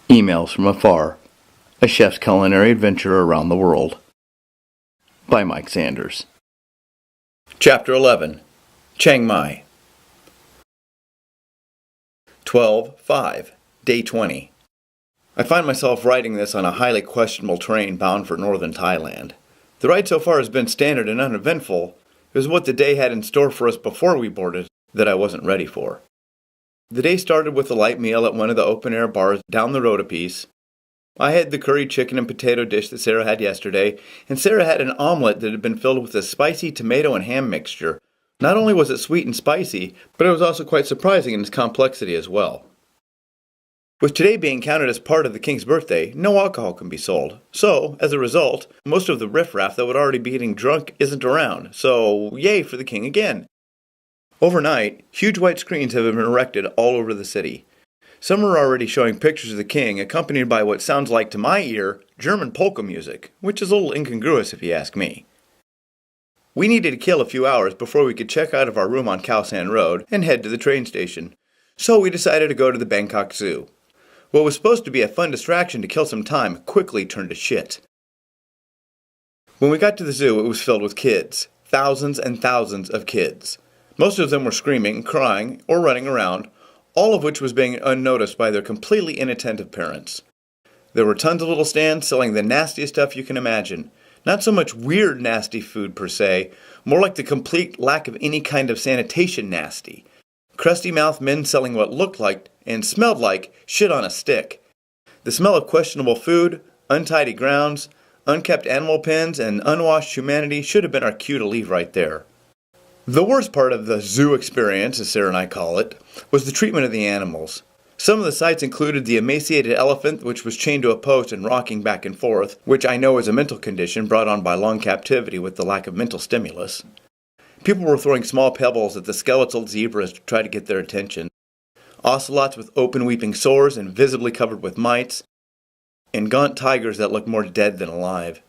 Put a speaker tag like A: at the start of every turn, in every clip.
A: Emails from Afar, a chef's culinary adventure around the world. By Mike Sanders. Chapter 11. Chiang Mai. 12/5, Day 20. I find myself writing this on a highly questionable train bound for northern Thailand. The ride so far has been standard and uneventful. It was what the day had in store for us before we boarded that I wasn't ready for. The day started with a light meal at one of the open-air bars down the road a piece. I had the curried chicken and potato dish that Sarah had yesterday, and Sarah had an omelet that had been filled with a spicy tomato and ham mixture. Not only was it sweet and spicy, but it was also quite surprising in its complexity as well. With today being counted as part of the king's birthday, no alcohol can be sold. So, as a result, most of the riffraff that would already be getting drunk isn't around. So, yay for the king again. Overnight, huge white screens have been erected all over the city. Some are already showing pictures of the king, accompanied by what sounds like, to my ear, German polka music, which is a little incongruous if you ask me. We needed to kill a few hours before we could check out of our room on Khao San Road and head to the train station. So we decided to go to the Bangkok Zoo. What was supposed to be a fun distraction to kill some time quickly turned to shit. When we got to the zoo, it was filled with kids. Thousands and thousands of kids. Most of them were screaming, crying, or running around, all of which was being unnoticed by their completely inattentive parents. There were tons of little stands selling the nastiest stuff you can imagine. Not so much weird nasty food per se, more like the complete lack of any kind of sanitation nasty. Crusty-mouthed men selling what looked like and smelled like shit on a stick. The smell of questionable food, untidy grounds, unkept animal pens, and unwashed humanity should have been our cue to leave right there. The worst part of the zoo experience, as Sarah and I call it, was the treatment of the animals. Some of the sights included the emaciated elephant, which was chained to a post and rocking back and forth, which I know is a mental condition brought on by long captivity with the lack of mental stimulus. People were throwing small pebbles at the skeletal zebras to try to get their attention. Ocelots with open weeping sores and visibly covered with mites, and gaunt tigers that looked more dead than alive.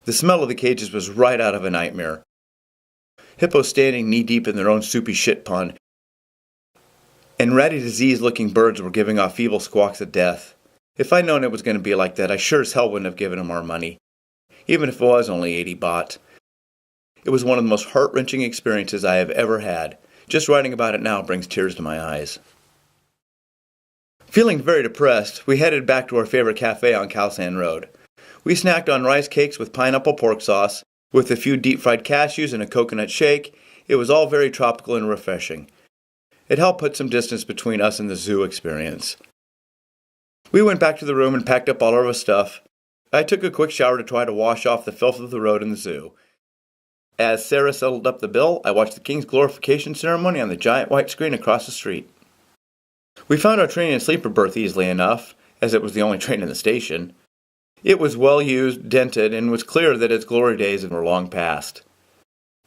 A: The smell of the cages was right out of a nightmare. Hippos standing knee-deep in their own soupy shit pond, and ratty disease-looking birds were giving off feeble squawks of death. If I'd known it was going to be like that, I sure as hell wouldn't have given them our money, even if it was only 80 baht. It was one of the most heart-wrenching experiences I have ever had. Just writing about it now brings tears to my eyes. Feeling very depressed, we headed back to our favorite cafe on Khao San Road. We snacked on rice cakes with pineapple pork sauce, with a few deep-fried cashews and a coconut shake. It was all very tropical and refreshing. It helped put some distance between us and the zoo experience. We went back to the room and packed up all of our stuff. I took a quick shower to try to wash off the filth of the road and the zoo. As Sarah settled up the bill, I watched the King's glorification ceremony on the giant white screen across the street. We found our train and sleeper berth easily enough, as it was the only train in the station. It was well used, dented, and was clear that its glory days were long past.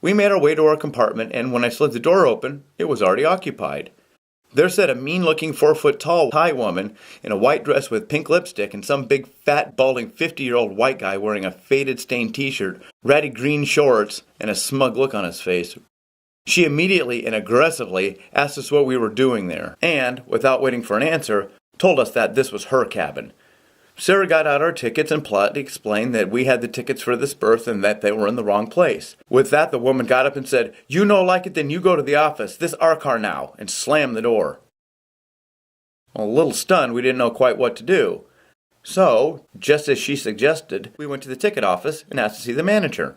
A: We made our way to our compartment, and when I slid the door open, it was already occupied. There sat a mean-looking 4-foot-tall Thai woman in a white dress with pink lipstick and some big, fat, balding 50-year-old white guy wearing a faded stained t-shirt, ratty green shorts, and a smug look on his face. She immediately and aggressively asked us what we were doing there, and, without waiting for an answer, told us that this was her cabin. Sarah got out our tickets and politely explained that we had the tickets for this berth and that they were in the wrong place. With that, the woman got up and said, "You no like it, then you go to the office. This our car now," and slammed the door. Well, a little stunned, we didn't know quite what to do. So, just as she suggested, we went to the ticket office and asked to see the manager.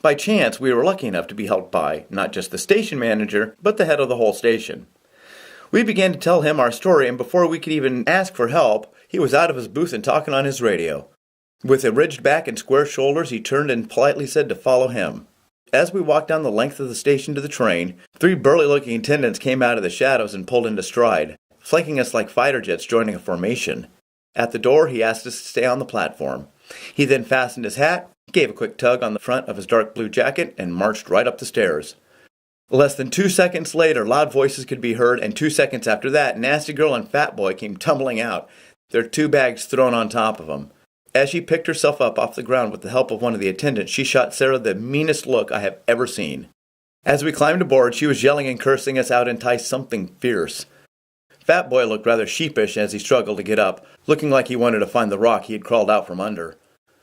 A: By chance, we were lucky enough to be helped by not just the station manager, but the head of the whole station. We began to tell him our story, and before we could even ask for help, he was out of his booth and talking on his radio. With a ridged back and square shoulders, he turned and politely said to follow him. As we walked down the length of the station to the train, 3 burly-looking attendants came out of the shadows and pulled into stride, flanking us like fighter jets joining a formation. At the door, he asked us to stay on the platform. He then fastened his hat, gave a quick tug on the front of his dark blue jacket, and marched right up the stairs. Less than 2 seconds later, loud voices could be heard, and 2 seconds after that, Nasty Girl and Fat Boy came tumbling out, their 2 bags thrown on top of them. As she picked herself up off the ground with the help of one of the attendants, she shot Sarah the meanest look I have ever seen. As we climbed aboard, she was yelling and cursing us out in Thai something fierce. Fat Boy looked rather sheepish as he struggled to get up, looking like he wanted to find the rock he had crawled out from under.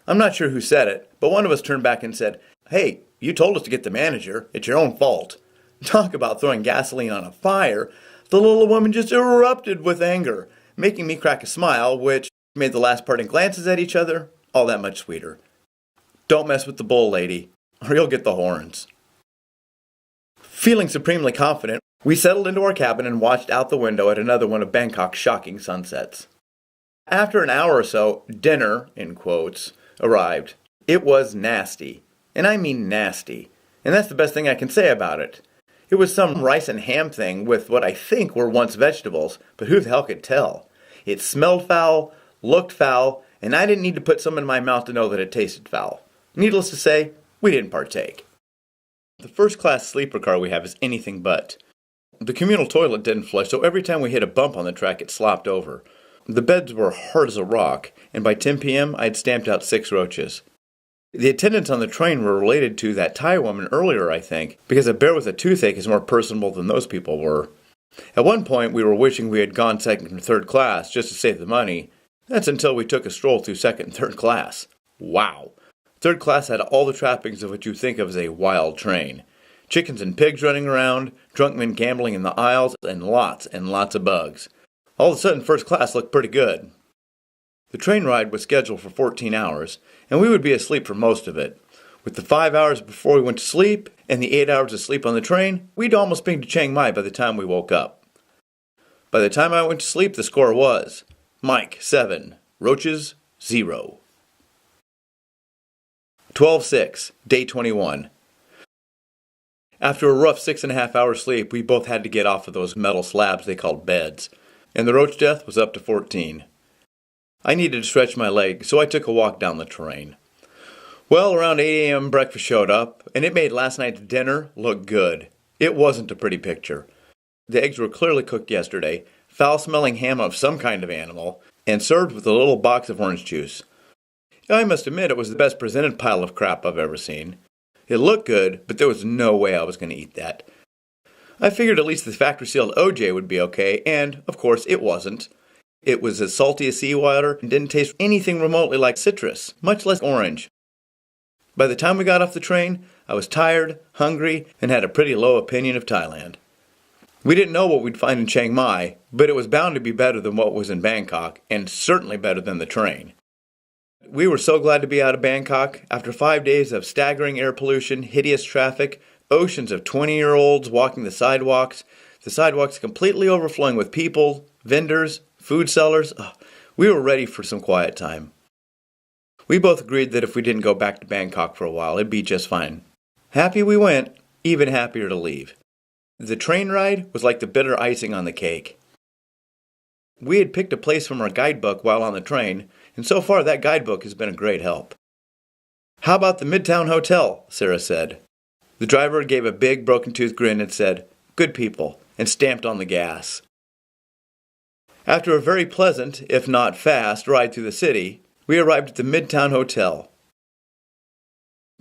A: I'm not sure who said it, but one of us turned back and said, "Hey, you told us to get the manager. It's your own fault." Talk about throwing gasoline on a fire. The little woman just erupted with anger, making me crack a smile, which made the last parting glances at each other all that much sweeter. Don't mess with the bull, lady, or you'll get the horns. Feeling supremely confident, we settled into our cabin and watched out the window at another one of Bangkok's shocking sunsets. After an hour or so, dinner, in quotes, arrived. It was nasty, and I mean nasty, and that's the best thing I can say about it. It was some rice and ham thing with what I think were once vegetables, but who the hell could tell? It smelled foul, looked foul, and I didn't need to put some in my mouth to know that it tasted foul. Needless to say, we didn't partake. The first-class sleeper car we have is anything but. The communal toilet didn't flush, so every time we hit a bump on the track, it slopped over. The beds were hard as a rock, and by 10 p.m., I'd stamped out 6 roaches. The attendants on the train were related to that Thai woman earlier, I think, because a bear with a toothache is more personable than those people were. At one point, we were wishing we had gone second or third class just to save the money. That's until we took a stroll through second and third class. Wow! Third class had all the trappings of what you think of as a wild train. Chickens and pigs running around, drunk men gambling in the aisles, and lots of bugs. All of a sudden, first class looked pretty good. The train ride was scheduled for 14 hours, and we would be asleep for most of it. With the 5 hours before we went to sleep, and the 8 hours of sleep on the train, we'd almost been to Chiang Mai by the time we woke up. By the time I went to sleep, the score was Mike, 7, roaches, 0. 12-6, day 21. After a rough 6.5 hours sleep, we both had to get off of those metal slabs they called beds, and the roach death was up to 14. I needed to stretch my leg, so I took a walk down the train. Well, around 8 a.m. breakfast showed up, and it made last night's dinner look good. It wasn't a pretty picture. The eggs were clearly cooked yesterday, foul-smelling ham of some kind of animal, and served with a little box of orange juice. I must admit it was the best presented pile of crap I've ever seen. It looked good, but there was no way I was going to eat that. I figured at least the factory-sealed OJ would be okay, and, of course, it wasn't. It was as salty as seawater and didn't taste anything remotely like citrus, much less orange. By the time we got off the train, I was tired, hungry, and had a pretty low opinion of Thailand. We didn't know what we'd find in Chiang Mai, but it was bound to be better than what was in Bangkok, and certainly better than the train. We were so glad to be out of Bangkok after 5 days of staggering air pollution, hideous traffic, oceans of 20-year-olds walking the sidewalks completely overflowing with people, vendors, food sellers. We were ready for some quiet time. We both agreed that if we didn't go back to Bangkok for a while, it'd be just fine. Happy we went, even happier to leave. The train ride was like the bitter icing on the cake. We had picked a place from our guidebook while on the train, and so far that guidebook has been a great help. "How about the Midtown Hotel?" Sarah said. The driver gave a big broken-toothed grin and said, "Good people," and stamped on the gas. After a very pleasant, if not fast, ride through the city, we arrived at the Midtown Hotel.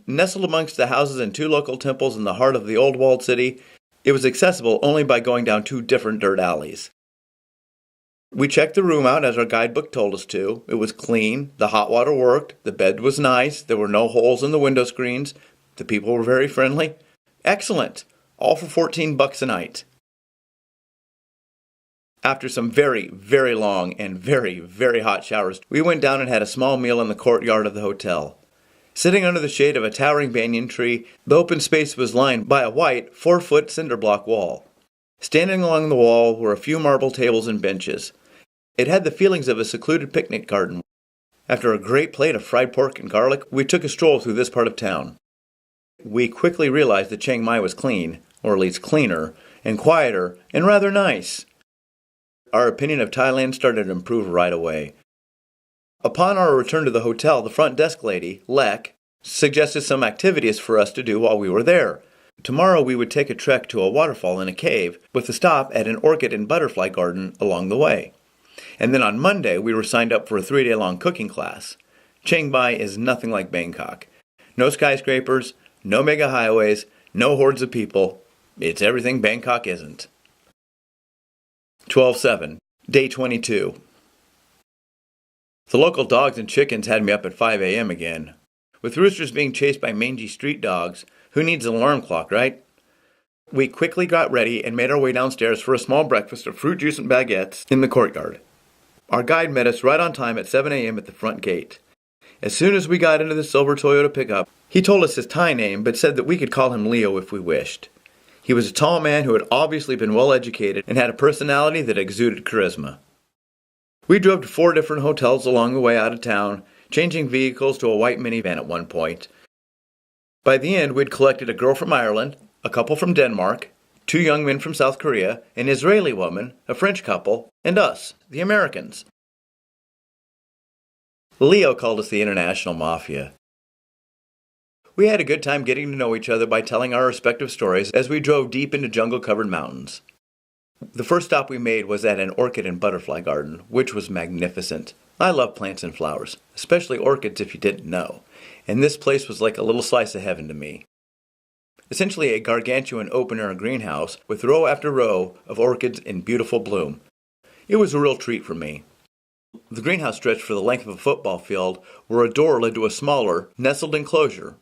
A: Nestled amongst the houses and 2 local temples in the heart of the old walled city, it was accessible only by going down 2 different dirt alleys. We checked the room out as our guidebook told us to. It was clean, the hot water worked, the bed was nice, there were no holes in the window screens, the people were very friendly. Excellent! All for $14 a night. After some very, very long and very, very hot showers, we went down and had a small meal in the courtyard of the hotel. Sitting under the shade of a towering banyan tree, the open space was lined by a white, 4-foot cinder block wall. Standing along the wall were a few marble tables and benches. It had the feelings of a secluded picnic garden. After a great plate of fried pork and garlic, we took a stroll through this part of town. We quickly realized that Chiang Mai was clean, or at least cleaner, and quieter, and rather nice. Our opinion of Thailand started to improve right away. Upon our return to the hotel, the front desk lady, Lek, suggested some activities for us to do while we were there. Tomorrow we would take a trek to a waterfall in a cave, with a stop at an orchid and butterfly garden along the way. And then on Monday we were signed up for a 3-day-long cooking class. Chiang Mai is nothing like Bangkok. No skyscrapers, no mega highways, no hordes of people. It's everything Bangkok isn't. 12/7, day 22. The local dogs and chickens had me up at 5 a.m. again. With roosters being chased by mangy street dogs, who needs an alarm clock, right? We quickly got ready and made our way downstairs for a small breakfast of fruit juice and baguettes in the courtyard. Our guide met us right on time at 7 a.m. at the front gate. As soon as we got into the silver Toyota pickup, he told us his Thai name but said that we could call him Leo if we wished. He was a tall man who had obviously been well educated and had a personality that exuded charisma. We drove to 4 different hotels along the way out of town, changing vehicles to a white minivan at one point. By the end, we'd collected a girl from Ireland, a couple from Denmark, 2 young men from South Korea, an Israeli woman, a French couple, and us, the Americans. Leo called us the International Mafia. We had a good time getting to know each other by telling our respective stories as we drove deep into jungle-covered mountains. The first stop we made was at an orchid and butterfly garden, which was magnificent. I love plants and flowers, especially orchids if you didn't know, and this place was like a little slice of heaven to me. Essentially a gargantuan open-air greenhouse with row after row of orchids in beautiful bloom. It was a real treat for me. The greenhouse stretched for the length of a football field, where a door led to a smaller, nestled enclosure.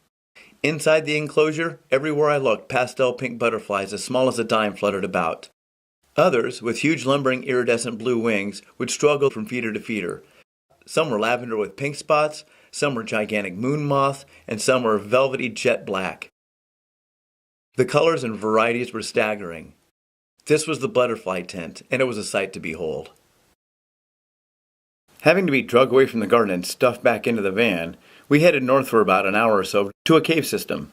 A: Inside the enclosure, everywhere I looked, pastel pink butterflies as small as a dime fluttered about. Others, with huge lumbering iridescent blue wings, would struggle from feeder to feeder. Some were lavender with pink spots, some were gigantic moon moth, and some were velvety jet black. The colors and varieties were staggering. This was the butterfly tent, and it was a sight to behold. Having to be dragged away from the garden and stuffed back into the van, we headed north for about an hour or so to a cave system.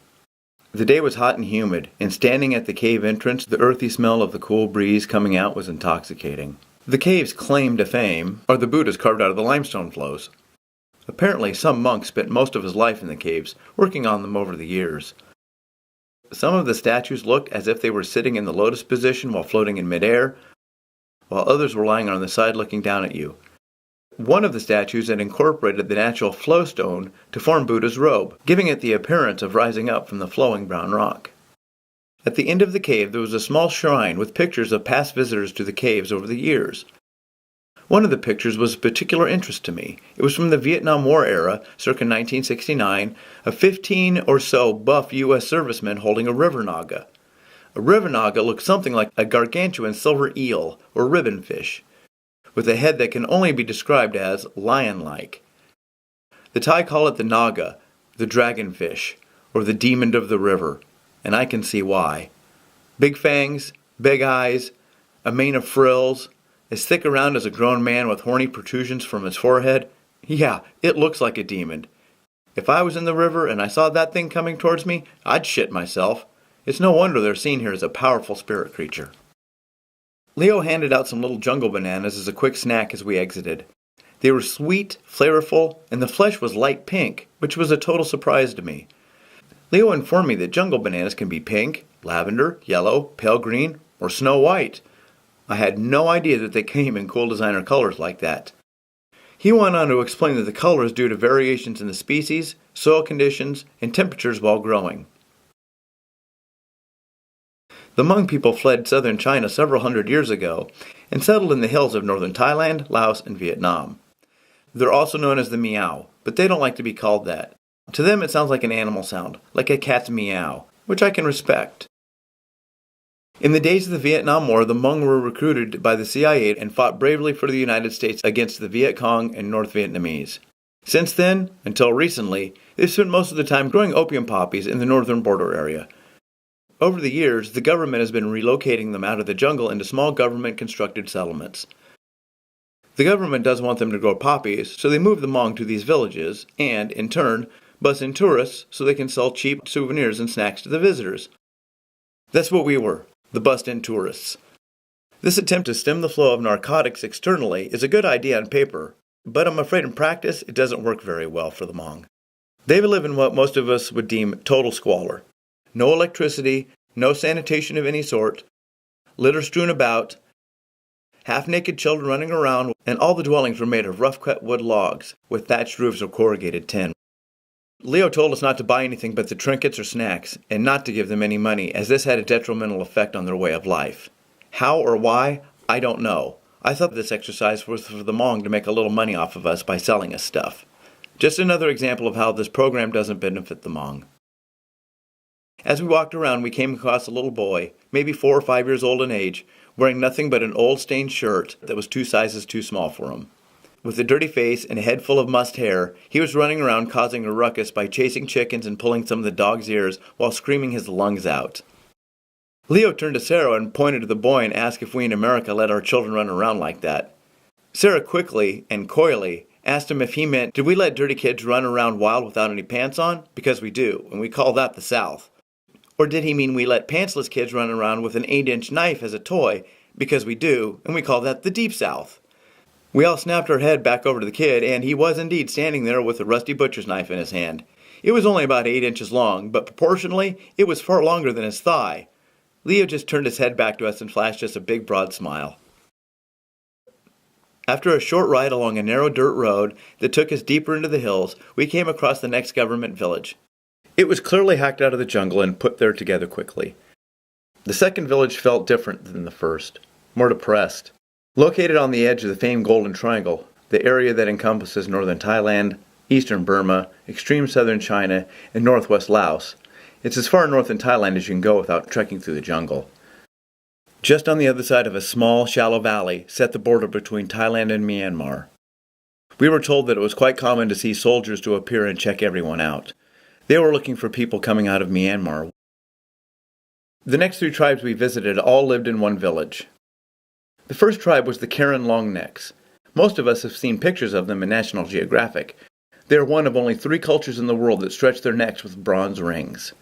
A: The day was hot and humid, and standing at the cave entrance, the earthy smell of the cool breeze coming out was intoxicating. The cave's claim to fame are the Buddhas carved out of the limestone flows. Apparently, some monk spent most of his life in the caves, working on them over the years. Some of the statues looked as if they were sitting in the lotus position while floating in midair, while others were lying on the side looking down at you. One of the statues had incorporated the natural flowstone to form Buddha's robe, giving it the appearance of rising up from the flowing brown rock. At the end of the cave there was a small shrine with pictures of past visitors to the caves over the years. One of the pictures was of particular interest to me. It was from the Vietnam War era, circa 1969, of 15 or so buff U.S. servicemen holding a river naga. A river naga looked something like a gargantuan silver eel or ribbon fish, with a head that can only be described as lion-like. The Thai call it the naga, the dragonfish, or the demon of the river, and I can see why. Big fangs, big eyes, a mane of frills, as thick around as a grown man with horny protrusions from his forehead. Yeah, it looks like a demon. If I was in the river and I saw that thing coming towards me, I'd shit myself. It's no wonder they're seen here as a powerful spirit creature. Leo handed out some little jungle bananas as a quick snack as we exited. They were sweet, flavorful, and the flesh was light pink, which was a total surprise to me. Leo informed me that jungle bananas can be pink, lavender, yellow, pale green, or snow white. I had no idea that they came in cool designer colors like that. He went on to explain that the color is due to variations in the species, soil conditions, and temperatures while growing. The Hmong people fled southern China several hundred years ago and settled in the hills of northern Thailand, Laos, and Vietnam. They're also known as the Meow, but they don't like to be called that. To them it sounds like an animal sound, like a cat's meow, which I can respect. In the days of the Vietnam War, the Hmong were recruited by the CIA and fought bravely for the United States against the Viet Cong and North Vietnamese. Since then, until recently, they've spent most of the time growing opium poppies in the northern border area. Over the years, the government has been relocating them out of the jungle into small government-constructed settlements. The government does want them to grow poppies, so they move the Hmong to these villages and, in turn, bus in tourists so they can sell cheap souvenirs and snacks to the visitors. That's what we were, the bussed-in tourists. This attempt to stem the flow of narcotics externally is a good idea on paper, but I'm afraid in practice it doesn't work very well for the Hmong. They live in what most of us would deem total squalor. No electricity, no sanitation of any sort, litter strewn about, half-naked children running around, and all the dwellings were made of rough-cut wood logs, with thatched roofs or corrugated tin. Leo told us not to buy anything but the trinkets or snacks, and not to give them any money, as this had a detrimental effect on their way of life. How or why, I don't know. I thought this exercise was for the Hmong to make a little money off of us by selling us stuff. Just another example of how this program doesn't benefit the Hmong. As we walked around, we came across a little boy, maybe 4 or 5 years old in age, wearing nothing but an old stained shirt that was 2 sizes too small for him. With a dirty face and a head full of mussed hair, he was running around causing a ruckus by chasing chickens and pulling some of the dog's ears while screaming his lungs out. Leo turned to Sarah and pointed to the boy and asked if we in America let our children run around like that. Sarah quickly and coyly asked him if he meant, did we let dirty kids run around wild without any pants on? Because we do, and we call that the South. Or did he mean we let pantsless kids run around with an 8-inch knife as a toy? Because we do, and we call that the Deep South. We all snapped our head back over to the kid, and he was indeed standing there with a rusty butcher's knife in his hand. It was only about 8 inches long, but proportionally, it was far longer than his thigh. Leo just turned his head back to us and flashed us a big, broad smile. After a short ride along a narrow dirt road that took us deeper into the hills, we came across the next government village. It was clearly hacked out of the jungle and put there together quickly. The second village felt different than the first, more depressed. Located on the edge of the famed Golden Triangle, the area that encompasses northern Thailand, eastern Burma, extreme southern China, and northwest Laos, it's as far north in Thailand as you can go without trekking through the jungle. Just on the other side of a small, shallow valley set the border between Thailand and Myanmar. We were told that it was quite common to see soldiers to appear and check everyone out. They were looking for people coming out of Myanmar. The next 3 tribes we visited all lived in one village. The first tribe was the Karen Longnecks. Most of us have seen pictures of them in National Geographic. They are one of only 3 cultures in the world that stretch their necks with bronze rings.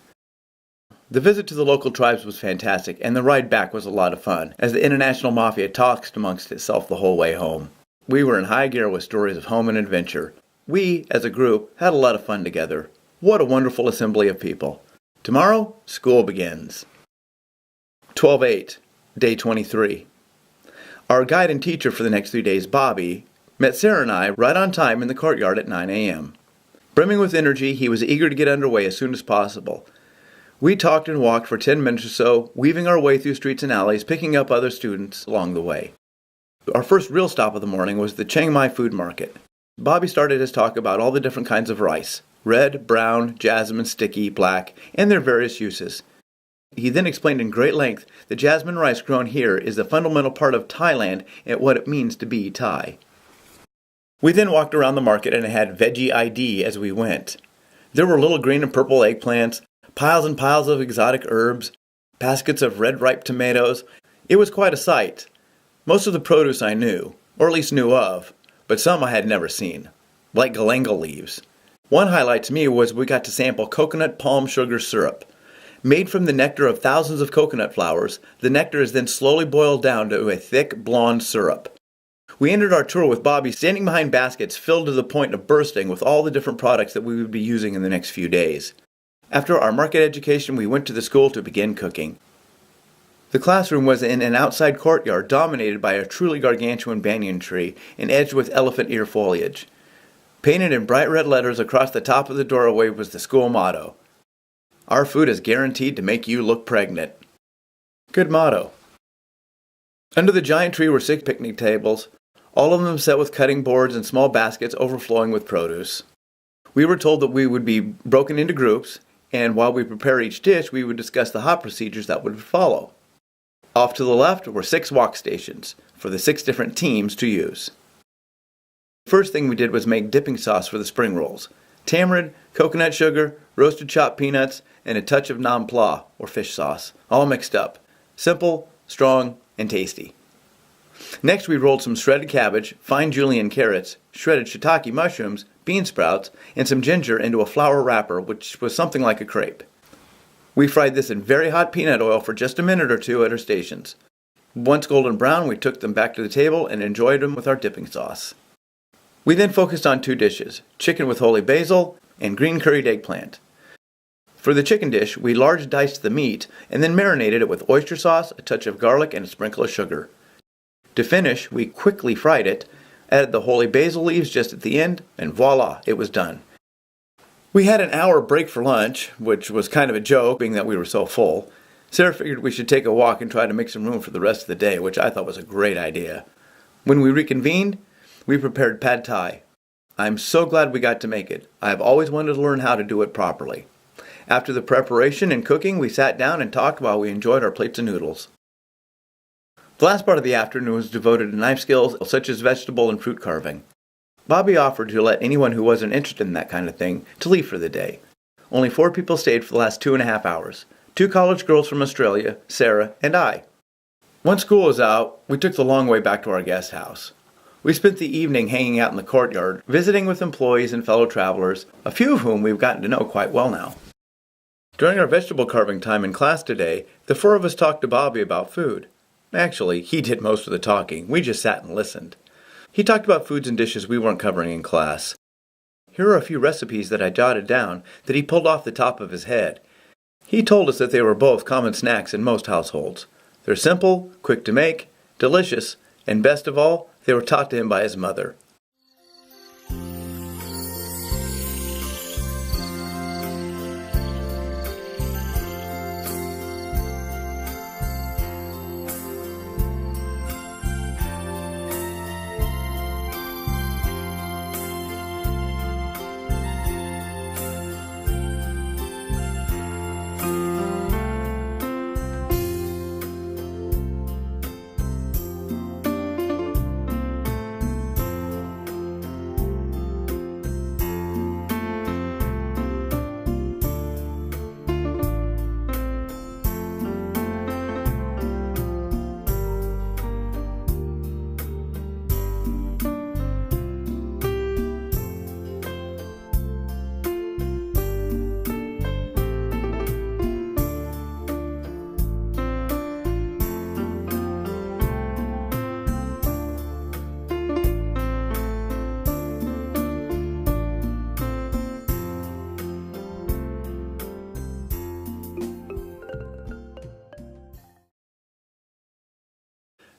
A: The visit to the local tribes was fantastic, and the ride back was a lot of fun, as the international mafia talked amongst itself the whole way home. We were in high gear with stories of home and adventure. We, as a group, had a lot of fun together. What a wonderful assembly of people. Tomorrow, school begins. 12/8, day 23. Our guide and teacher for the next 3 days, Bobby, met Sarah and I right on time in the courtyard at 9 a.m. Brimming with energy, he was eager to get underway as soon as possible. We talked and walked for 10 minutes or so, weaving our way through streets and alleys, picking up other students along the way. Our first real stop of the morning was the Chiang Mai food market. Bobby started his talk about all the different kinds of rice. Red, brown, jasmine, sticky, black, and their various uses. He then explained in great length that jasmine rice grown here is a fundamental part of Thailand and what it means to be Thai. We then walked around the market and had veggie ID as we went. There were little green and purple eggplants, piles and piles of exotic herbs, baskets of red ripe tomatoes. It was quite a sight. Most of the produce I knew, or at least knew of, but some I had never seen, like galangal leaves. One highlight to me was we got to sample coconut palm sugar syrup. Made from the nectar of thousands of coconut flowers, the nectar is then slowly boiled down to a thick blonde syrup. We ended our tour with Bobby standing behind baskets filled to the point of bursting with all the different products that we would be using in the next few days. After our market education, we went to the school to begin cooking. The classroom was in an outside courtyard dominated by a truly gargantuan banyan tree and edged with elephant ear foliage. Painted in bright red letters across the top of the doorway was the school motto, "Our food is guaranteed to make you look pregnant." Good motto. Under the giant tree were 6 picnic tables, all of them set with cutting boards and small baskets overflowing with produce. We were told that we would be broken into groups, and while we prepared each dish, we would discuss the hot procedures that would follow. Off to the left were 6 wok stations for the 6 different teams to use. First thing we did was make dipping sauce for the spring rolls. Tamarind, coconut sugar, roasted chopped peanuts, and a touch of nam pla, or fish sauce, all mixed up. Simple, strong, and tasty. Next we rolled some shredded cabbage, fine julienne carrots, shredded shiitake mushrooms, bean sprouts, and some ginger into a flour wrapper, which was something like a crepe. We fried this in very hot peanut oil for just a minute or 2 at our stations. Once golden brown, we took them back to the table and enjoyed them with our dipping sauce. We then focused on 2 dishes, chicken with holy basil and green curried eggplant. For the chicken dish, we large diced the meat and then marinated it with oyster sauce, a touch of garlic, and a sprinkle of sugar. To finish, we quickly fried it, added the holy basil leaves just at the end, and voila, it was done. We had an hour break for lunch, which was kind of a joke, being that we were so full. Sarah figured we should take a walk and try to make some room for the rest of the day, which I thought was a great idea. When we reconvened, we prepared pad thai. I'm so glad we got to make it. I have always wanted to learn how to do it properly. After the preparation and cooking, we sat down and talked while we enjoyed our plates of noodles. The last part of the afternoon was devoted to knife skills such as vegetable and fruit carving. Bobby offered to let anyone who wasn't interested in that kind of thing to leave for the day. Only 4 people stayed for the last 2.5 hours. 2 college girls from Australia, Sarah, and I. Once school was out, we took the long way back to our guest house. We spent the evening hanging out in the courtyard, visiting with employees and fellow travelers, a few of whom we've gotten to know quite well now. During our vegetable carving time in class today, the 4 of us talked to Bobby about food. Actually, he did most of the talking. We just sat and listened. He talked about foods and dishes we weren't covering in class. Here are a few recipes that I jotted down that he pulled off the top of his head. He told us that they were both common snacks in most households. They're simple, quick to make, delicious, and best of all, they were taught to him by his mother.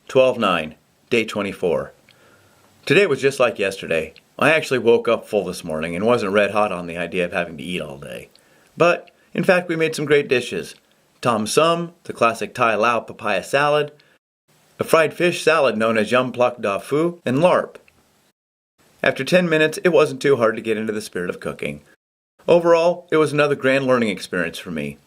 A: (12/9), Day 24. Today was just like yesterday. I actually woke up full this morning and wasn't red hot on the idea of having to eat all day. But, in fact, we made some great dishes. Tom Sum, the classic Thai Lao papaya salad, a fried fish salad known as yum plak da fu, and larp. After 10 minutes, it wasn't too hard to get into the spirit of cooking. Overall, it was another grand learning experience for me.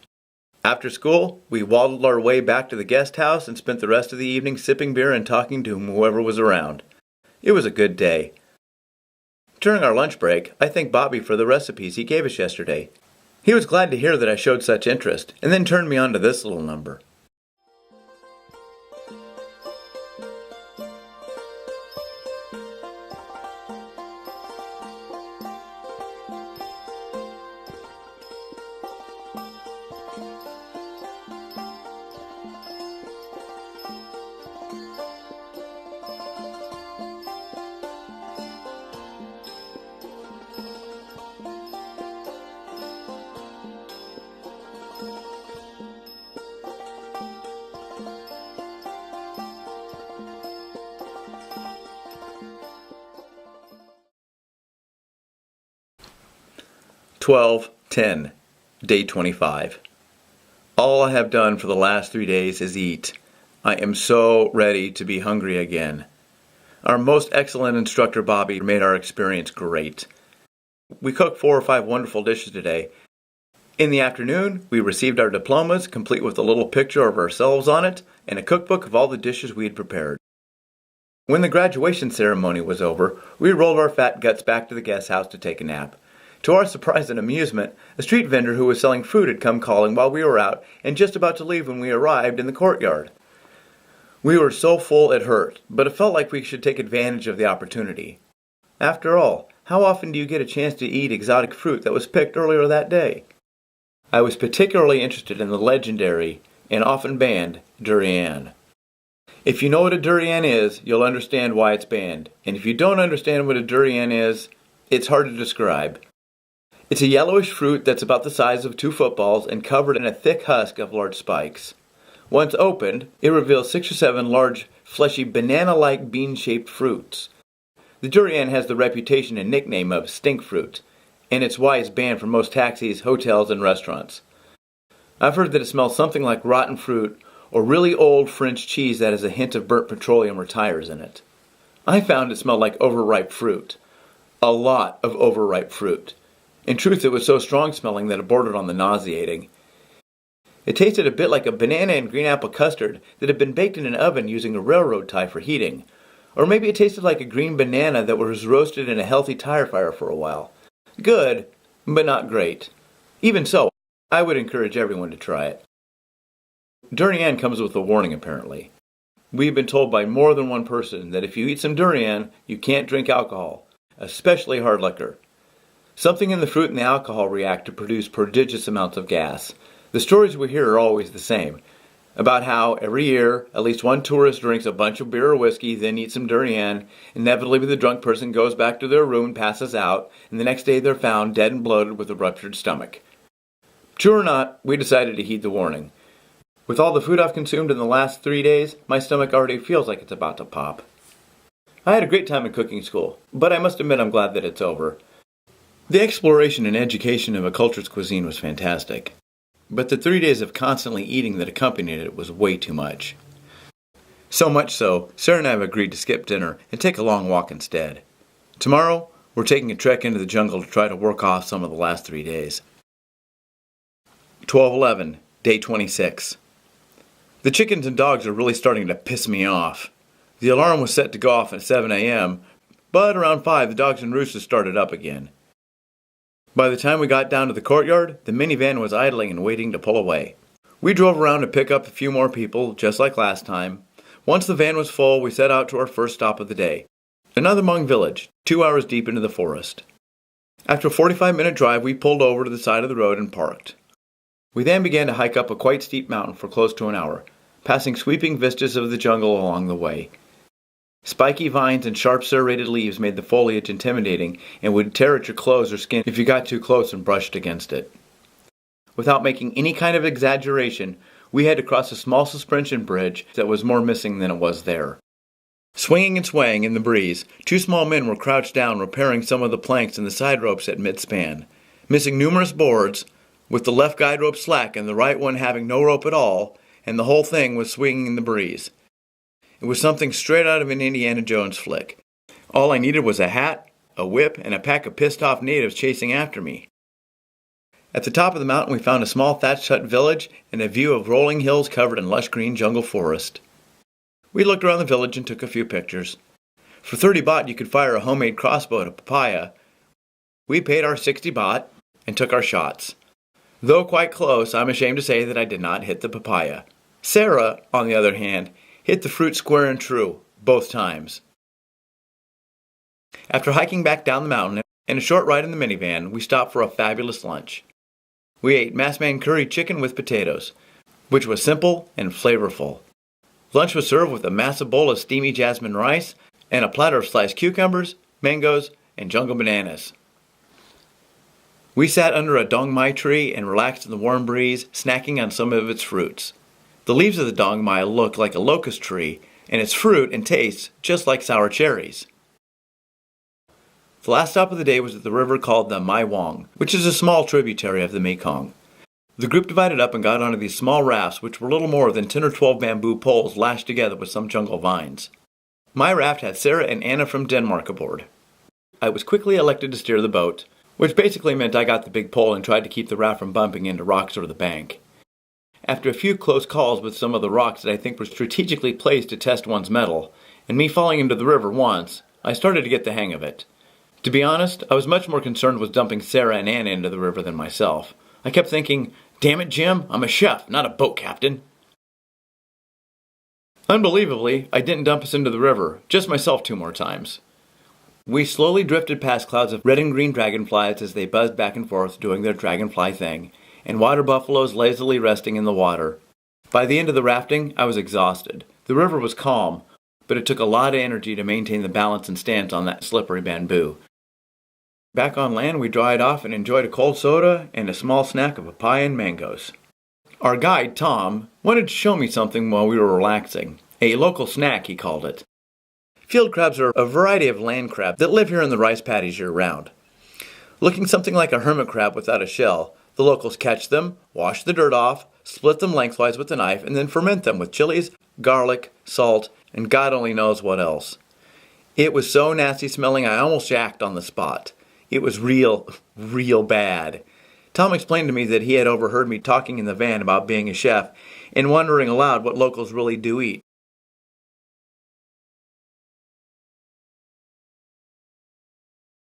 A: After school, we waddled our way back to the guest house and spent the rest of the evening sipping beer and talking to whoever was around. It was a good day. During our lunch break, I thanked Bobby for the recipes he gave us yesterday. He was glad to hear that I showed such interest, and then turned me on to this little number. (12/10), Day 25. All I have done for the last 3 days is eat. I am so ready to be hungry again. Our most excellent instructor, Bobby, made our experience great. We cooked 4 or 5 wonderful dishes today. In the afternoon, we received our diplomas, complete with a little picture of ourselves on it, and a cookbook of all the dishes we had prepared. When the graduation ceremony was over, we rolled our fat guts back to the guest house to take a nap. To our surprise and amusement, a street vendor who was selling fruit had come calling while we were out and just about to leave when we arrived in the courtyard. We were so full it hurt, but it felt like we should take advantage of the opportunity. After all, how often do you get a chance to eat exotic fruit that was picked earlier that day? I was particularly interested in the legendary and often banned durian. If you know what a durian is, you'll understand why it's banned. And if you don't understand what a durian is, it's hard to describe. It's a yellowish fruit that's about the size of 2 footballs and covered in a thick husk of large spikes. Once opened, it reveals 6 or 7 large, fleshy, banana-like bean-shaped fruits. The durian has the reputation and nickname of stink fruit, and it's why it's banned from most taxis, hotels, and restaurants. I've heard that it smells something like rotten fruit or really old French cheese that has a hint of burnt petroleum or tires in it. I found it smelled like overripe fruit. A lot of overripe fruit. In truth, it was so strong smelling that it bordered on the nauseating. It tasted a bit like a banana and green apple custard that had been baked in an oven using a railroad tie for heating. Or maybe it tasted like a green banana that was roasted in a healthy tire fire for a while. Good, but not great. Even so, I would encourage everyone to try it. Durian comes with a warning, apparently. We've been told by more than one person that if you eat some durian, you can't drink alcohol, especially hard liquor. Something in the fruit and the alcohol react to produce prodigious amounts of gas. The stories we hear are always the same, about how every year at least one tourist drinks a bunch of beer or whiskey, then eats some durian. Inevitably the drunk person goes back to their room and passes out, and the next day they're found dead and bloated with a ruptured stomach. True or not, we decided to heed the warning. With all the food I've consumed in the last 3 days, my stomach already feels like it's about to pop. I had a great time in cooking school, but I must admit I'm glad that it's over. The exploration and education of a culture's cuisine was fantastic, but the 3 days of constantly eating that accompanied it was way too much. So much so, Sarah and I have agreed to skip dinner and take a long walk instead. Tomorrow, we're taking a trek into the jungle to try to work off some of the last 3 days. 12/11, day 26. The chickens and dogs are really starting to piss me off. The alarm was set to go off at 7 a.m., but around 5 the dogs and roosters started up again. By the time we got down to the courtyard, the minivan was idling and waiting to pull away. We drove around to pick up a few more people, just like last time. Once the van was full, we set out to our first stop of the day, another Hmong village, 2 hours deep into the forest. After a 45-minute drive, we pulled over to the side of the road and parked. We then began to hike up a quite steep mountain for close to an hour, passing sweeping vistas of the jungle along the way. Spiky vines and sharp serrated leaves made the foliage intimidating and would tear at your clothes or skin if you got too close and brushed against it. Without making any kind of exaggeration, we had to cross a small suspension bridge that was more missing than it was there. Swinging and swaying in the breeze, 2 small men were crouched down repairing some of the planks and the side ropes at mid-span, missing numerous boards, with the left guide rope slack and the right one having no rope at all, and the whole thing was swinging in the breeze. It was something straight out of an Indiana Jones flick. All I needed was a hat, a whip, and a pack of pissed-off natives chasing after me. At the top of the mountain we found a small thatched hut village and a view of rolling hills covered in lush green jungle forest. We looked around the village and took a few pictures. For 30 baht you could fire a homemade crossbow at a papaya. We paid our 60 baht and took our shots. Though quite close, I'm ashamed to say that I did not hit the papaya. Sarah, on the other hand, hit the fruit square and true, both times. After hiking back down the mountain and a short ride in the minivan, we stopped for a fabulous lunch. We ate masman curry chicken with potatoes, which was simple and flavorful. Lunch was served with a massive bowl of steamy jasmine rice and a platter of sliced cucumbers, mangoes, and jungle bananas. We sat under a dong mai tree and relaxed in the warm breeze, snacking on some of its fruits. The leaves of the dong mai look like a locust tree, and its fruit and tastes just like sour cherries. The last stop of the day was at the river called the Mai Wong, which is a small tributary of the Mekong. The group divided up and got onto these small rafts, which were little more than 10 or 12 bamboo poles lashed together with some jungle vines. My raft had Sarah and Anna from Denmark aboard. I was quickly elected to steer the boat, which basically meant I got the big pole and tried to keep the raft from bumping into rocks or the bank. After a few close calls with some of the rocks that I think were strategically placed to test one's mettle, and me falling into the river once, I started to get the hang of it. To be honest, I was much more concerned with dumping Sarah and Anna into the river than myself. I kept thinking, damn it, Jim, I'm a chef, not a boat captain. Unbelievably, I didn't dump us into the river, just myself 2 more times. We slowly drifted past clouds of red and green dragonflies as they buzzed back and forth doing their dragonfly thing, and water buffaloes lazily resting in the water. By the end of the rafting, I was exhausted. The river was calm, but it took a lot of energy to maintain the balance and stance on that slippery bamboo. Back on land, we dried off and enjoyed a cold soda and a small snack of papaya and mangoes. Our guide, Tom, wanted to show me something while we were relaxing. A local snack, he called it. Field crabs are a variety of land crab that live here in the rice paddies year-round. Looking something like a hermit crab without a shell, The locals catch them, wash the dirt off, split them lengthwise with a knife, and then ferment them with chilies, garlic, salt, and God only knows what else. It was so nasty smelling I almost yacked on the spot. It was real bad. Tom explained to me that he had overheard me talking in the van about being a chef and wondering aloud what locals really do eat.